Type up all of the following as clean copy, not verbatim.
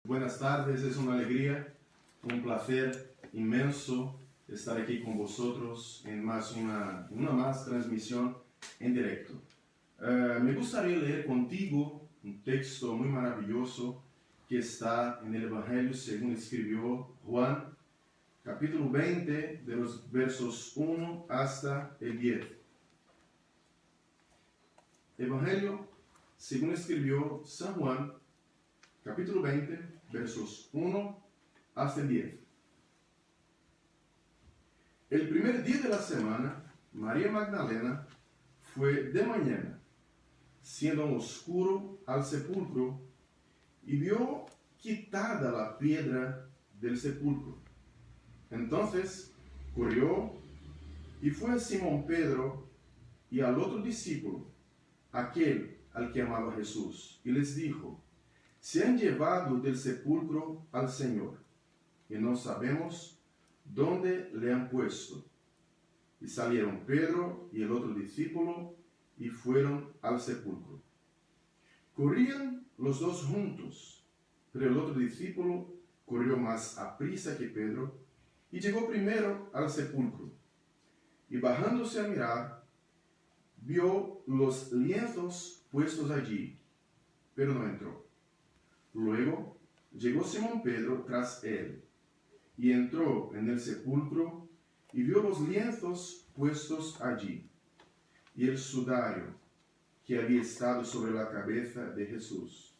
Buenas tardes, es una alegría, un placer inmenso estar aquí con vosotros en una más transmisión en directo. Me gustaría leer contigo un texto muy maravilloso que está en el Evangelio según escribió Juan, capítulo 20, de los versos 1 hasta el 10. Evangelio según escribió San Juan, capítulo 20, versos 1 hasta el 10. El primer día de la semana, María Magdalena fue de mañana, siendo oscuro, al sepulcro y vio quitada la piedra del sepulcro. Entonces corrió y fue a Simón Pedro y al otro discípulo, aquel al que amaba Jesús, y les dijo: se han llevado del sepulcro al Señor, y no sabemos dónde le han puesto. Y salieron Pedro y el otro discípulo, y fueron al sepulcro. Corrían los dos juntos, pero el otro discípulo corrió más aprisa que Pedro, y llegó primero al sepulcro. Y bajándose a mirar, vio los lienzos puestos allí, pero no entró. Luego llegó Simón Pedro tras él, y entró en el sepulcro, y vio los lienzos puestos allí, y el sudario que había estado sobre la cabeza de Jesús,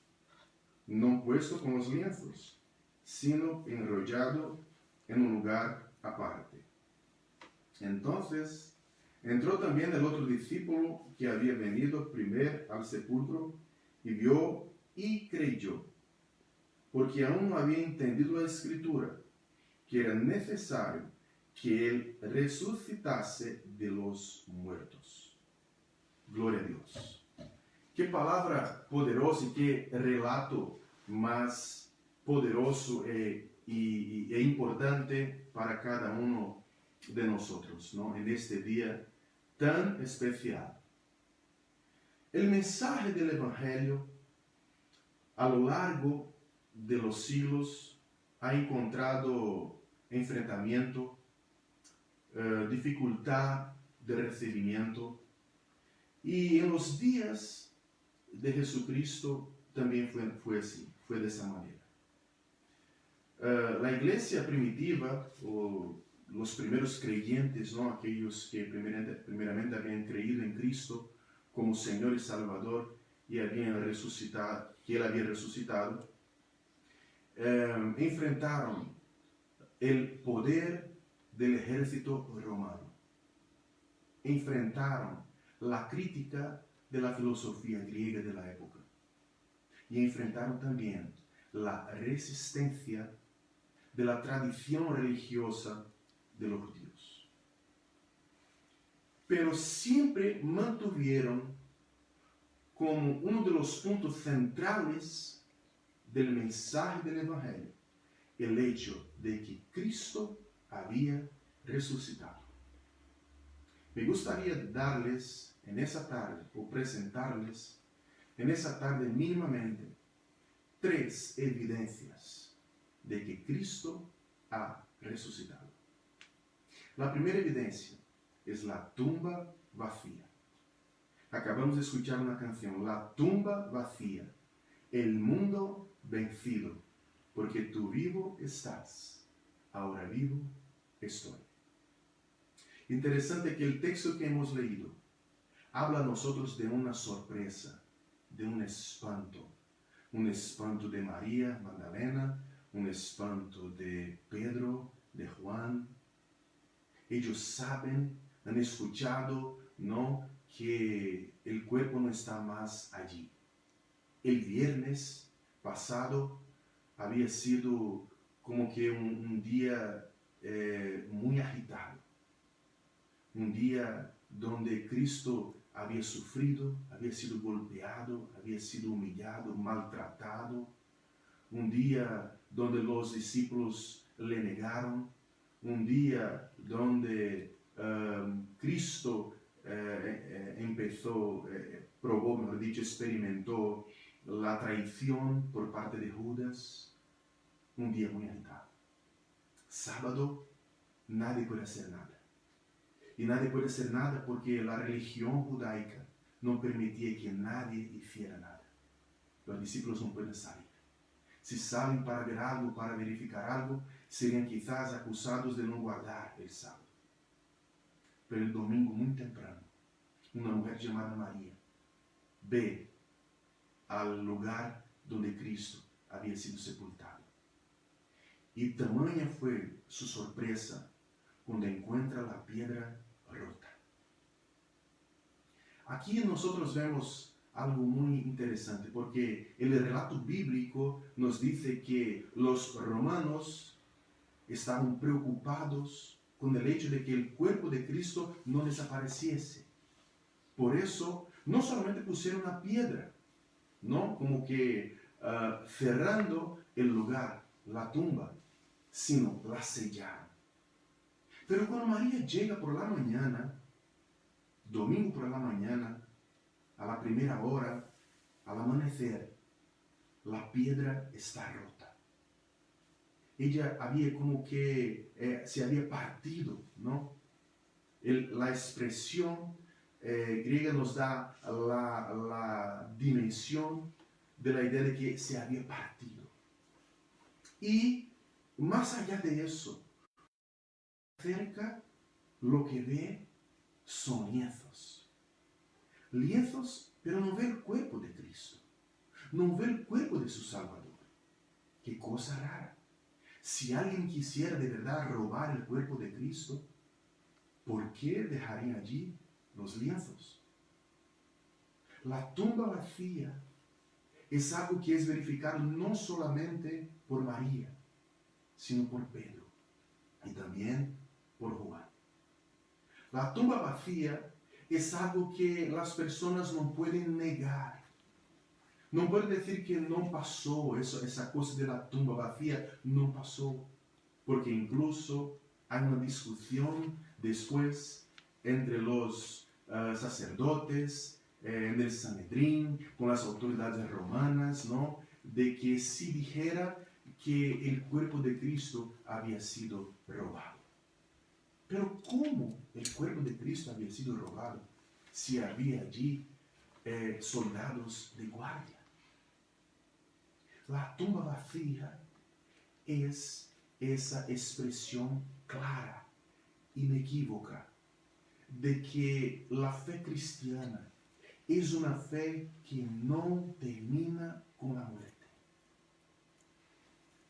no puesto con los lienzos, sino enrollado en un lugar aparte. Entonces entró también el otro discípulo que había venido primero al sepulcro, y vio y creyó, porque aún no había entendido la Escritura, que era necesario que Él resucitase de los muertos. Gloria a Dios. Qué palabra poderosa y qué relato más poderoso e importante para cada uno de nosotros, ¿no? En este día tan especial. El mensaje del Evangelio a lo largo de los siglos ha encontrado enfrentamiento, dificultad de recibimiento, y en los días de Jesucristo también fue así, fue de esa manera. La iglesia primitiva, o los primeros creyentes, ¿no? Aquellos que primeramente habían creído en Cristo como Señor y Salvador y habían resucitado, que Él había resucitado, enfrentaron el poder del ejército romano. Enfrentaron la crítica de la filosofía griega de la época. Y enfrentaron también la resistencia de la tradición religiosa de los judíos. Pero siempre mantuvieron como uno de los puntos centrales del mensaje del Evangelio el hecho de que Cristo había resucitado. Me gustaría darles en esa tarde, o presentarles en esa tarde mínimamente, 3 evidencias de que Cristo ha resucitado. La primera evidencia es la tumba vacía. Acabamos de escuchar una canción, la tumba vacía, el mundo vencido, porque tú vivo estás, ahora vivo estoy. Interesante que el texto que hemos leído habla a nosotros de una sorpresa, de un espanto de María Magdalena, un espanto de Pedro, de Juan. Ellos saben, han escuchado, ¿no?, que el cuerpo no está más allí. El viernes pasado había sido como que un día muy agitado. Un día donde Cristo había sufrido, había sido golpeado, había sido humillado, maltratado. Un día donde los discípulos le negaron. Un día donde Cristo probó, mejor dicho, experimentó la traición por parte de Judas. un día muy agitado. Sábado, nadie puede hacer nada. Y nadie puede hacer nada porque la religión judaica no permitía que nadie hiciera nada. Los discípulos no pueden salir. Si salen para ver algo, para verificar algo, serían quizás acusados de no guardar el sábado. Pero el domingo, muy temprano, una mujer llamada María ve al lugar donde Cristo había sido sepultado. Y tamaña fue su sorpresa cuando encuentra la piedra rota. Aquí nosotros vemos algo muy interesante, porque el relato bíblico nos dice que los romanos estaban preocupados con el hecho de que el cuerpo de Cristo no desapareciese. Por eso, no solamente pusieron una piedra, ¿no? Como que cerrando el lugar, la tumba, sino la sellaron. Pero cuando María llega por la mañana, domingo por la mañana, a la primera hora, al amanecer, la piedra está rota. Ella había como que se había partido, ¿no? La expresión griega nos da la dimensión de la idea de que se había partido. Y más allá de eso, cerca lo que ve son lienzos. Lienzos, pero no ve el cuerpo de Cristo. No ve el cuerpo de su Salvador. Qué cosa rara. Si alguien quisiera de verdad robar el cuerpo de Cristo, ¿por qué dejarían allí los lienzos? La tumba vacía es algo que es verificado no solamente por María, sino por Pedro y también por Juan. La tumba vacía es algo que las personas no pueden negar. No pueden decir que no pasó, esa cosa de la tumba vacía no pasó, porque incluso hay una discusión después entre los sacerdotes, en el Sanedrín, con las autoridades romanas, ¿no? De que si dijera que el cuerpo de Cristo había sido robado. Pero ¿cómo el cuerpo de Cristo había sido robado si había allí soldados de guardia? La tumba vacía es esa expresión clara, inequívoca, de que la fe cristiana es una fe que no termina con la muerte.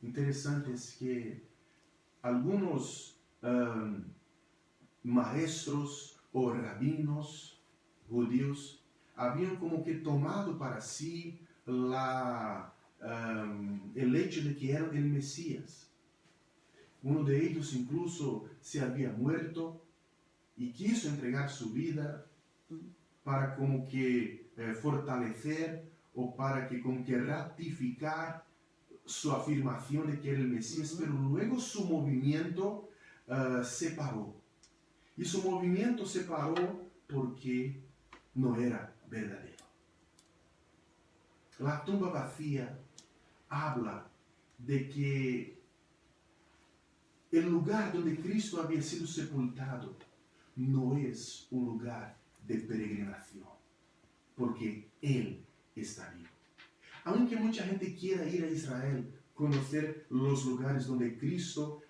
Interesante es que algunos maestros o rabinos judíos habían como que tomado para sí el hecho de que eran el Mesías. Uno de ellos incluso se había muerto y quiso entregar su vida para como que fortalecer o para que como que ratificar su afirmación de que era el Mesías, pero luego su movimiento se paró. Y su movimiento se paró porque no era verdadero. La tumba vacía habla de que el lugar donde Cristo había sido sepultado no es un lugar de peregrinación, porque Él está vivo. Aunque mucha gente quiera ir a Israel, conocer los lugares donde Cristo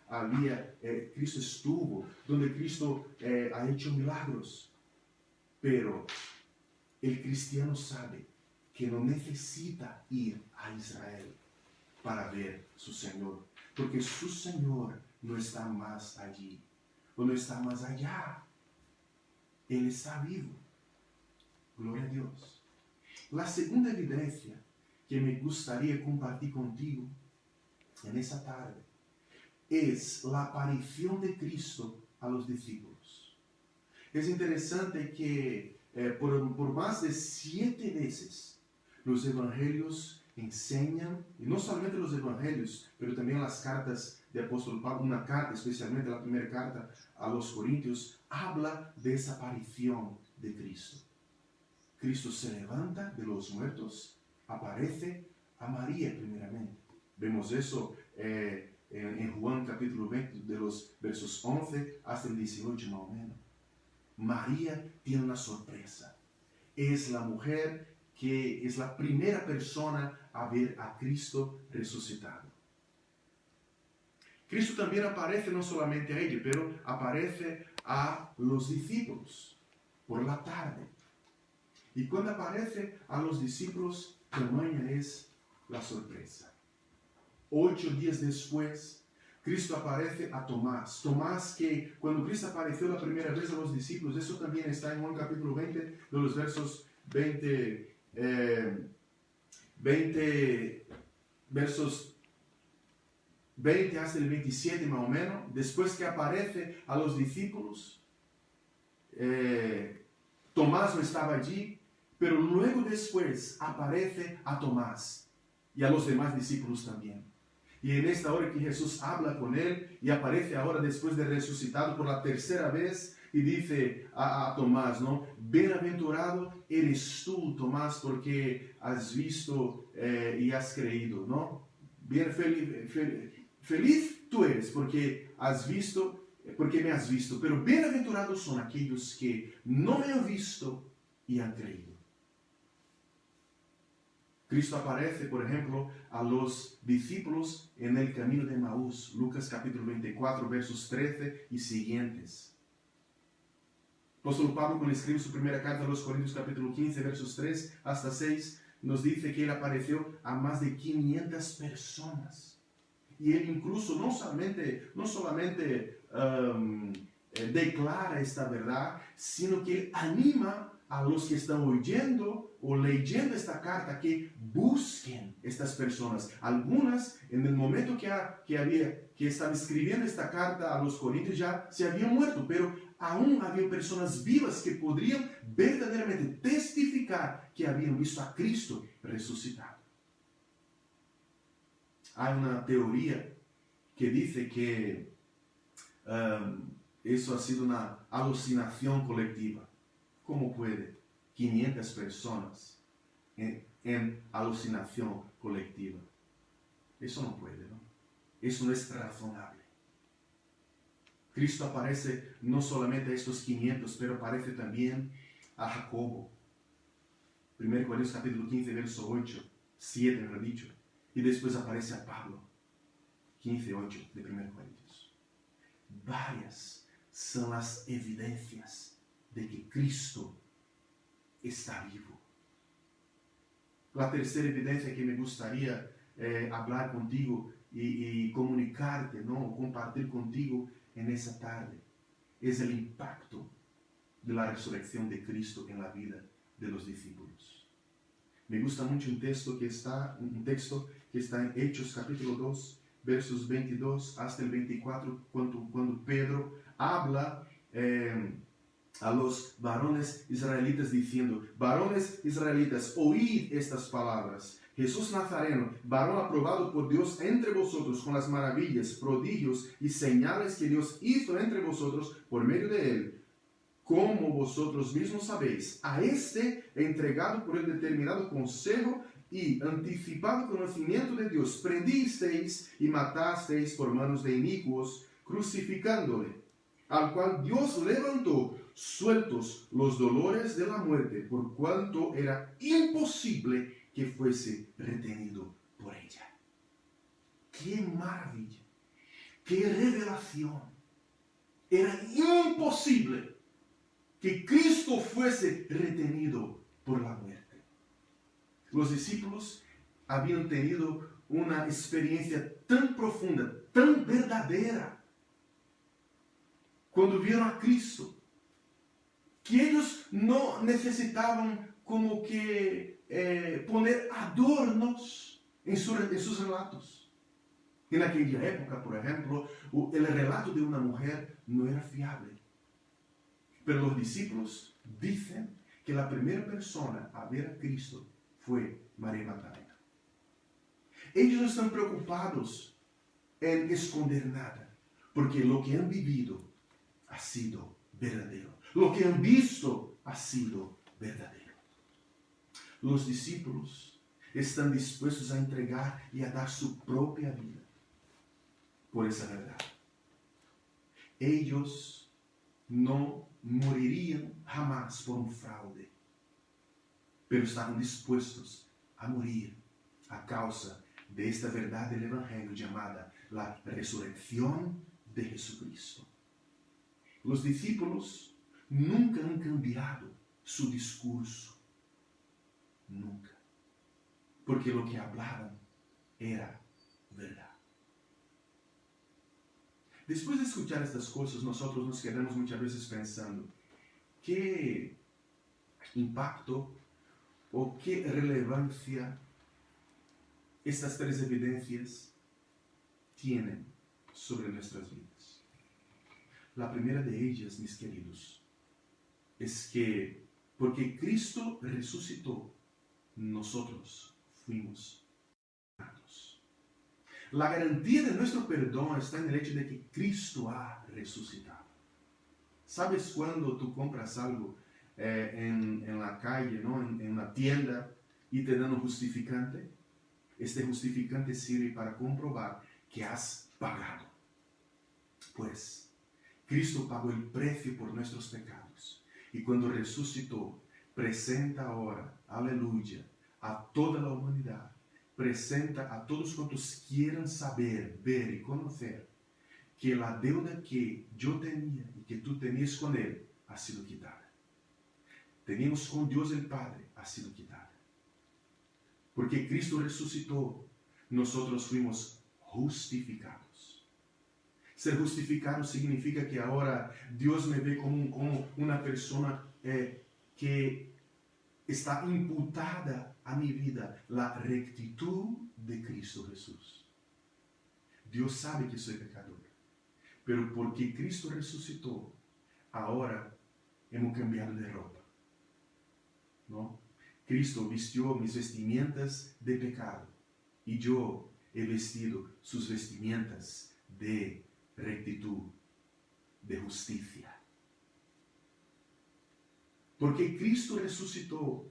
estuvo, donde Cristo ha hecho milagros, pero el cristiano sabe que no necesita ir a Israel para ver su Señor, porque su Señor no está más allí, o no está más allá. Él está vivo. Gloria a Dios. La segunda evidencia que me gustaría compartir contigo en esa tarde es la aparición de Cristo a los discípulos. Es interesante que por más de 7 veces los evangelios enseñan, y no solamente los evangelios, pero también las cartas de apóstol Pablo, una carta, especialmente la primera carta a los Corintios, habla de esa aparición de Cristo. Cristo se levanta de los muertos, aparece a María primeramente, Vemos eso en Juan capítulo 20, de los versos 11 hasta el 18 más o menos. María tiene una sorpresa. Es la mujer que es la primera persona a ver a Cristo resucitado. Cristo también aparece no solamente a ella, pero aparece a los discípulos por la tarde. Y cuando aparece a los discípulos, tamaña es la sorpresa. 8 días después, Cristo aparece a Tomás. Tomás que cuando Cristo apareció la primera vez a los discípulos, eso también está en Juan capítulo 20, de los versos 20 hasta el 27 más o menos. Después que aparece a los discípulos, Tomás no estaba allí, pero luego después aparece a Tomás y a los demás discípulos también. Y en esta hora que Jesús habla con él y aparece ahora después de resucitado por la tercera vez y dice a Tomás, ¿no? Bienaventurado eres tú, Tomás, porque has visto y has creído, ¿no? Bien, feliz tú eres porque has visto, porque me has visto, pero bienaventurados son aquellos que no me han visto y han creído. Cristo aparece, por ejemplo, a los discípulos en el camino de Emaús, Lucas capítulo 24, versos 13 y siguientes. Apóstolo Pablo, cuando escribe su primera carta a los Corintios capítulo 15, versos 3 hasta 6, nos dice que él apareció a más de 500 personas. Y él incluso no solamente declara esta verdad, sino que él anima a los que están oyendo o leyendo esta carta que busquen estas personas. Algunas, en el momento que estaba escribiendo esta carta a los Corintios, ya se habían muerto, pero aún había personas vivas que podrían verdaderamente testificar que habían visto a Cristo resucitado. Hay una teoría que dice que eso ha sido una alucinación colectiva. ¿Cómo puede 500 personas en alucinación colectiva? Eso no puede, ¿no? Eso no es razonable. Cristo aparece no solamente a estos 500, pero aparece también a Jacobo. 1 Corintios capítulo 15, verso 8, 7 me lo he dicho. Y después aparece a Pablo. 15, 8 de 1 Corintios. Varias son las evidencias de que Cristo está vivo. La tercera evidencia que me gustaría hablar contigo y comunicarte, ¿no? Compartir contigo en esa tarde es el impacto de la resurrección de Cristo en la vida de los discípulos. Me gusta mucho un texto que está en Hechos capítulo 2, versos 22 hasta el 24, cuando Pedro habla a los varones israelitas diciendo: varones israelitas, oíd estas palabras. Jesús Nazareno, varón aprobado por Dios entre vosotros con las maravillas, prodigios y señales que Dios hizo entre vosotros por medio de él, como vosotros mismos sabéis, a este entregado por el determinado consejo y anticipado conocimiento de Dios, prendisteis y matasteis por manos de inicuos, crucificándole, al cual Dios levantó, sueltos los dolores de la muerte, por cuanto era imposible que fuese retenido por ella. ¡Qué maravilla! ¡Qué revelación! Era imposible que Cristo fuese retenido por la muerte. Los discípulos habían tenido una experiencia tan profunda, tan verdadera, cuando vieron a Cristo, que ellos no necesitaban como que poner adornos en sus relatos. En aquella época, por ejemplo, el relato de una mujer no era fiable. Pero los discípulos dicen que la primera persona a ver a Cristo fue María Magdalena. Ellos no están preocupados en esconder nada, porque lo que han vivido ha sido verdadero. Lo que han visto ha sido verdadero. Los discípulos están dispuestos a entregar y a dar su propia vida por esa verdad. Ellos no morirían jamás por un fraude, pero estaban dispuestos a morir a causa de esta verdad del Evangelio llamada la resurrección de Jesucristo. Los discípulos nunca han cambiado su discurso, nunca, porque lo que hablaban era verdad. Después de escuchar estas cosas, nosotros nos quedamos muchas veces pensando, ¿qué impacto o qué relevancia estas tres evidencias tienen sobre nuestras vidas? La primera de ellas, mis queridos, es que porque Cristo resucitó, nosotros fuimos perdonados. La garantía de nuestro perdón está en el hecho de que Cristo ha resucitado. ¿Sabes cuando tú compras algo en la calle, ¿no? en la tienda, y te dan un justificante? Este justificante sirve para comprobar que has pagado. Pues, Cristo pagó el precio por nuestros pecados. Y cuando resucitó, presenta ahora, aleluya, a toda la humanidad. Presenta a todos cuantos quieran saber, ver y conocer que la deuda que yo tenía y que tú tenías con Él ha sido quitada. Teníamos con Dios el Padre, ha sido quitada. Porque Cristo resucitó, nosotros fuimos justificados. Ser justificado significa que ahora Dios me ve como una persona que está imputada a mi vida la rectitud de Cristo Jesús. Dios sabe que soy pecador, pero porque Cristo resucitó, ahora hemos cambiado de ropa, ¿no? Cristo vistió mis vestimentas de pecado y yo he vestido sus vestimentas de rectitud, de justicia. Porque Cristo resucitó,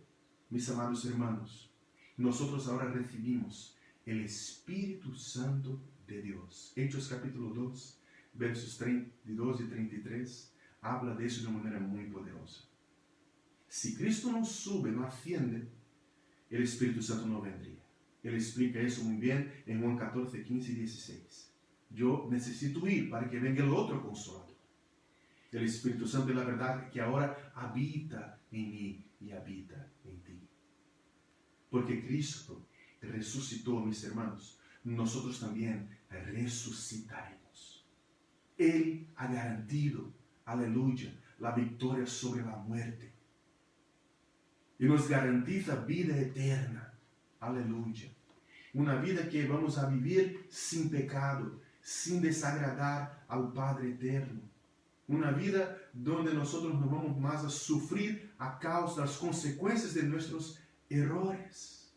mis amados hermanos, nosotros ahora recibimos el Espíritu Santo de Dios. Hechos capítulo 2, versos 32 y 33, habla de eso de una manera muy poderosa. Si Cristo no sube, no asciende, el Espíritu Santo no vendría. Él explica eso muy bien en Juan 14, 15 y 16. Yo necesito ir para que venga el otro consolador. El Espíritu Santo de la verdad que ahora habita en mí y habita en ti. Porque Cristo resucitó, mis hermanos, nosotros también resucitaremos. Él ha garantido, aleluya, la victoria sobre la muerte. Y nos garantiza vida eterna, aleluya. Una vida que vamos a vivir sin pecado, sin desagradar al Padre eterno. Una vida donde nosotros no vamos más a sufrir a causa de las consecuencias de nuestros errores.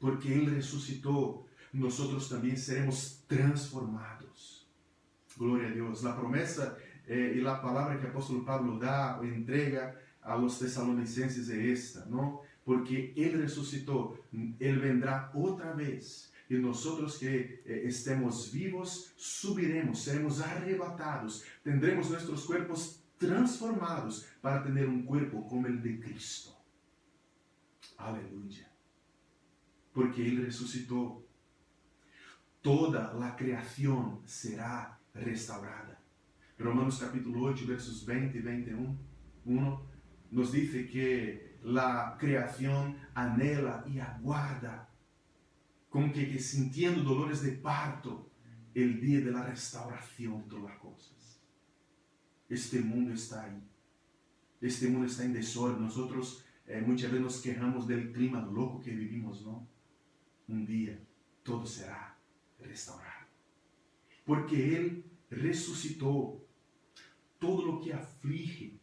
Porque Él resucitó, nosotros también seremos transformados. Gloria a Dios. La promesa y la palabra que el apóstol Pablo da o entrega a los tesalonicenses es esta, ¿no? Porque Él resucitó, Él vendrá otra vez. Y nosotros que estemos vivos, subiremos, seremos arrebatados, tendremos nuestros cuerpos transformados para tener un cuerpo como el de Cristo. Aleluya. Porque Él resucitó. Toda la creación será restaurada. Romanos capítulo 8, versos 20 y 21, nos dice que la creación anhela y aguarda, como que sintiendo dolores de parto, el día de la restauración de todas las cosas. Este mundo está ahí. Este mundo está en desorden. Nosotros muchas veces nos quejamos del clima loco que vivimos, ¿no? Un día todo será restaurado. Porque Él resucitó. Todo lo que aflige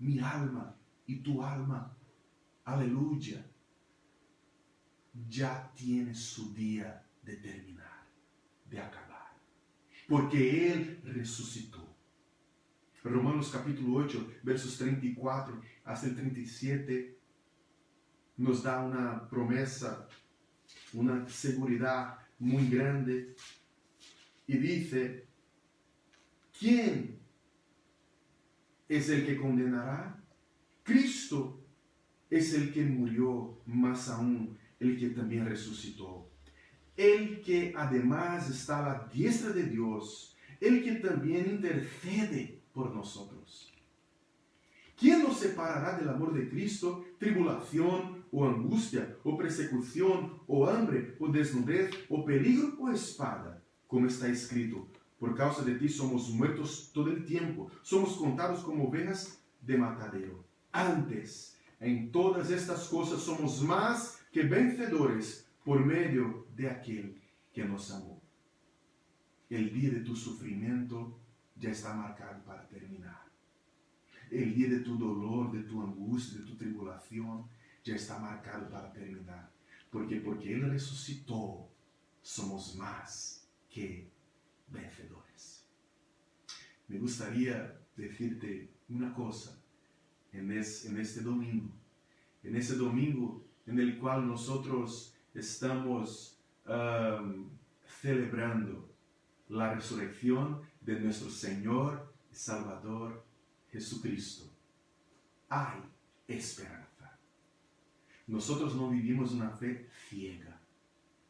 mi alma y tu alma, aleluya, ya tiene su día de terminar, de acabar. Porque Él resucitó. Romanos capítulo 8, versos 34 hasta el 37, nos da una promesa, una seguridad muy grande. Y dice, ¿quién es el que condenará? Cristo es el que murió, más aún el que también resucitó. El que además está a la diestra de Dios, el que también intercede por nosotros. ¿Quién nos separará del amor de Cristo? Tribulación, o angustia, o persecución, o hambre, o desnudez, o peligro, o espada. Como está escrito, por causa de ti somos muertos todo el tiempo, somos contados como ovejas de matadero. Antes, en todas estas cosas somos más que vencedores por medio de aquel que nos amó. El día de tu sufrimiento ya está marcado para terminar. El día de tu dolor, de tu angustia, de tu tribulación, ya está marcado para terminar. Porque Él resucitó, somos más que vencedores. Me gustaría decirte una cosa en este domingo. En ese domingo en el cual nosotros estamos celebrando la resurrección de nuestro Señor y Salvador Jesucristo. Hay esperanza. Nosotros no vivimos una fe ciega.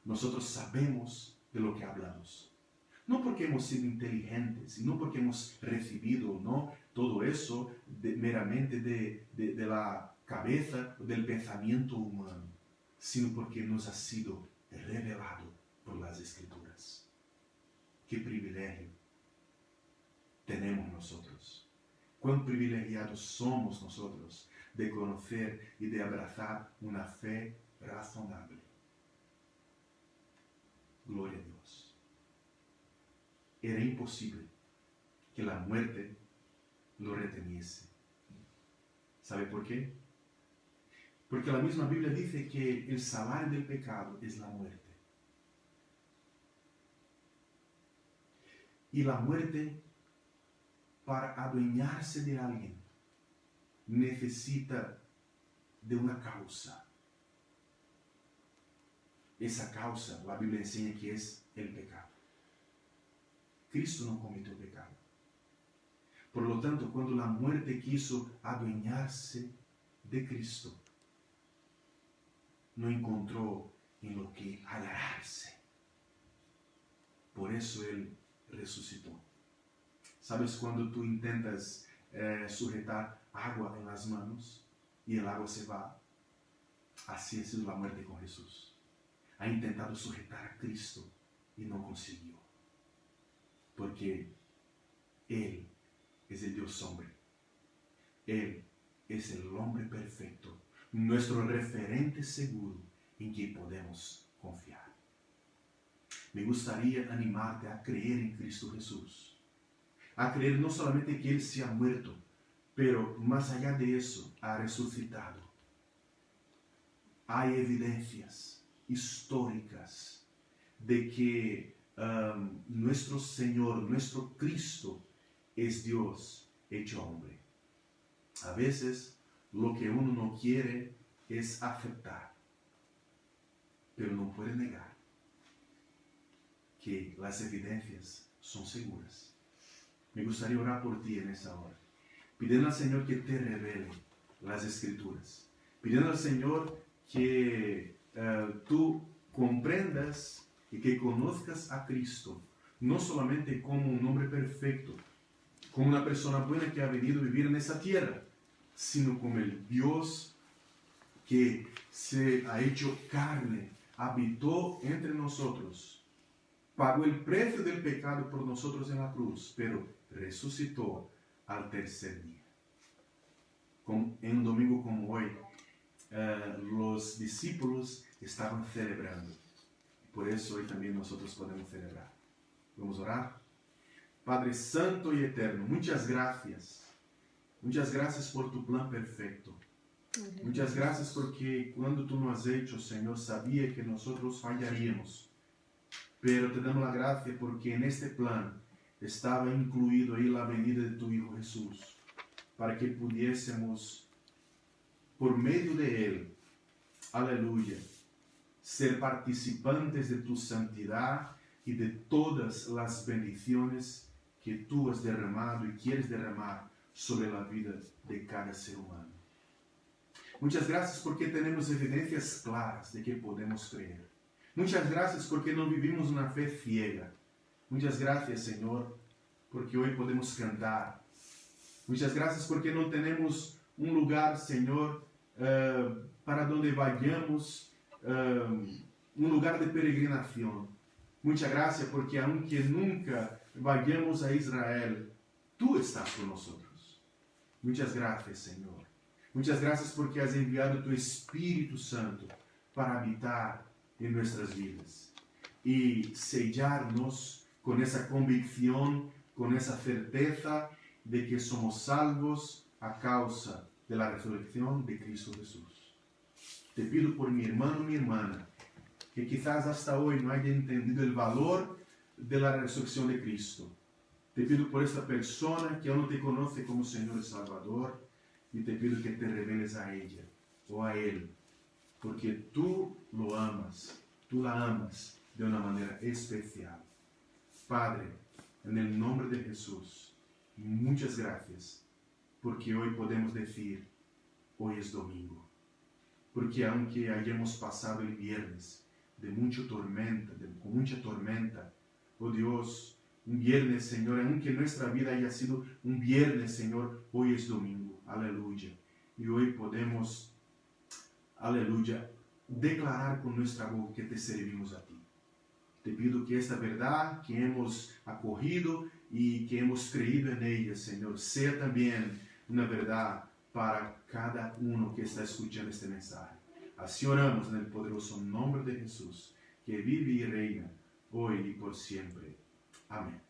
Nosotros sabemos de lo que hablamos. No porque hemos sido inteligentes y no porque hemos recibido, ¿no?, todo eso meramente de la cabeza o del pensamiento humano, sino porque nos ha sido revelado por las Escrituras. ¡Qué privilegio tenemos nosotros! ¡Cuán privilegiados somos nosotros de conocer y de abrazar una fe razonable! Gloria a Dios. Era imposible que la muerte lo reteniese. ¿Sabe por qué? Porque la misma Biblia dice que el salario del pecado es la muerte. Y la muerte, para adueñarse de alguien, necesita de una causa. Esa causa, la Biblia enseña que es el pecado. Cristo no cometió pecado. Por lo tanto, cuando la muerte quiso adueñarse de Cristo, no encontró en lo que agarrarse. Por eso Él resucitó. ¿Sabes cuando tú intentas sujetar agua en las manos y el agua se va? Así ha sido la muerte con Jesús. Ha intentado sujetar a Cristo y no consiguió. Porque Él es el Dios hombre. Él es el hombre perfecto, nuestro referente seguro en que podemos confiar. Me gustaría animarte a creer en Cristo Jesús. A creer no solamente que Él se ha muerto, pero más allá de eso, ha resucitado. Hay evidencias históricas de que nuestro Señor, nuestro Cristo, es Dios hecho hombre. A veces lo que uno no quiere es aceptar, pero no puede negar que las evidencias son seguras. Me gustaría orar por ti en esta hora, pidiendo al Señor que te revele las Escrituras, pidiendo al Señor que tú comprendas y que conozcas a Cristo, no solamente como un hombre perfecto, como una persona buena que ha venido a vivir en esta tierra, sino como el Dios que se ha hecho carne, habitó entre nosotros, pagó el precio del pecado por nosotros en la cruz, pero resucitó al tercer día. En un domingo como hoy, los discípulos estaban celebrando. Por eso hoy también nosotros podemos celebrar. Vamos a orar. Padre Santo y Eterno, muchas gracias. Muchas gracias por tu plan perfecto. Muchas gracias porque cuando tú nos has hecho, Señor, sabía que nosotros fallaríamos. Pero te damos la gracia porque en este plan estaba incluido ahí la venida de tu Hijo Jesús, para que pudiésemos, por medio de Él, aleluya, ser participantes de tu santidad y de todas las bendiciones que tú has derramado y quieres derramar sobre la vida de cada ser humano. Muchas gracias porque tenemos evidencias claras de que podemos creer. Muchas gracias porque no vivimos una fe ciega. Muchas gracias, Señor, porque hoy podemos cantar. Muchas gracias porque no tenemos un lugar, Señor, para donde vayamos, un lugar de peregrinación. Muchas gracias porque aunque nunca vayamos a Israel, tú estás con nosotros. Muchas gracias, Señor. Muchas gracias porque has enviado tu Espíritu Santo para habitar en nuestras vidas y sellarnos con esa convicción, con esa certeza de que somos salvos a causa de la resurrección de Cristo Jesús. Te pido por mi hermano, mi hermana, que quizás hasta hoy no haya entendido el valor de la resurrección de Cristo. Te pido por esta persona que aún no te conoce como Señor y Salvador, y te pido que te reveles a ella o a él, porque tú lo amas, tú la amas de una manera especial. Padre, en el nombre de Jesús, muchas gracias, porque hoy podemos decir, hoy es domingo. Porque aunque hayamos pasado el viernes de mucha tormenta, con mucha tormenta, oh Dios, un viernes, Señor, aunque nuestra vida haya sido un viernes, Señor, hoy es domingo, aleluya. Y hoy podemos, aleluya, declarar con nuestra boca que te servimos a ti. Te pido que esta verdad que hemos acogido y que hemos creído en ella, Señor, sea también una verdad para cada uno que está escuchando este mensaje. Así oramos en el poderoso nombre de Jesús, que vive y reina hoy y por siempre. Amén.